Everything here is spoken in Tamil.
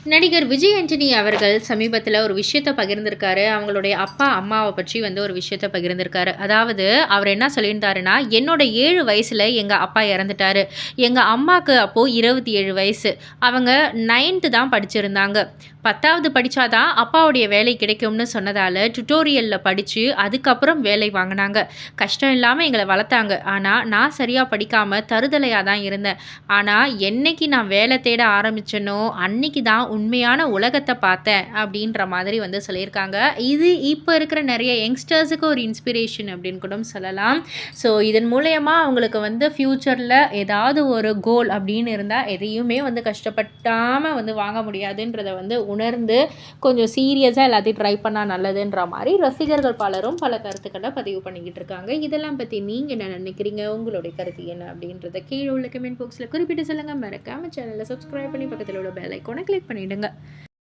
நடிகர் விஜய் ஆண்டனி அவர்கள் சமீபத்தில ஒரு விஷயத்த பகிர்ந்திருக்காரு. அவங்களுடைய அப்பா, அம்மாவ பற்றி வந்து ஒரு விஷயத்த பகிர்ந்திருக்காரு. அதாவது அவர் என்ன சொல்லியிருந்தாருன்னா, "என்னோட 7 வயசுல எங்க அப்பா இறந்துட்டாரு. எங்க அம்மாக்கு அப்போ 27 வயசு. அவங்க 9த் தான் படிச்சிருந்தாங்க. 10வது படிச்சா தான் அப்பாவுடைய வேலை கிடைக்கும்னு சொன்னதால, டுட்டோரியல்ல படிச்சு, அதுக்கப்புறம் வேலை வாங்குனாங்க. கஷ்டம் இல்லாம எங்கள வளர்த்தாங்க. ஆனா, நான் சரியா படிக்காம தருதலையா தான் இருந்தேன். ஆனா, என்னைக்கு நான் வேலை தேட ஆரம்பிச்சேனோ, அன்னைக்கு தான் உண்மையான உலகத்த பார்த்தேன்." அப்படின்ற மாதிரி வந்து சொல்லியிருக்காங்க. இது இப்ப இருக்கிற நெறைய யங்ஸ்டர்ஸுக்கு ஒரு இன்ஸ்பிரேஷன் அப்படின்னு கூட சொல்லலாம். ஸோ, இதன் மூலியமா அவங்களுக்கு வந்து ஃப்யூச்சர்ல ஏதாவது ஒரு கோல் அப்படின்னு இருந்தா, எதையுமே வந்து கஷ்டப்படாம வந்து வாங்க முடியாதுன்றத வந்து உணர்ந்து, கொஞ்சம் சீரியஸா எல்லாத்தையும் ட்ரை பண்ணா நல்லதுன்ற மாரி ரசிகர்கள் பலரும் பல கருத்துக்கள பதிவு பண்ணிக்கிட்டு இருக்காங்க. இதெல்லாம் பத்தி நீங்க என்ன நினைக்கிறீங்க? உங்களுடைய கருத்து என்ன? அப்படின்றத கீழ உள்ள கமெண்ட் பாக்ஸ்ல குறிப்பிட்டு சொல்லுங்க. மறக்காம சேனல சப்ஸ்கிரைப் பண்ணி பக்கத்துல உள்ள பெல் ஐகான கிளிக் பண்ணிடுங்க.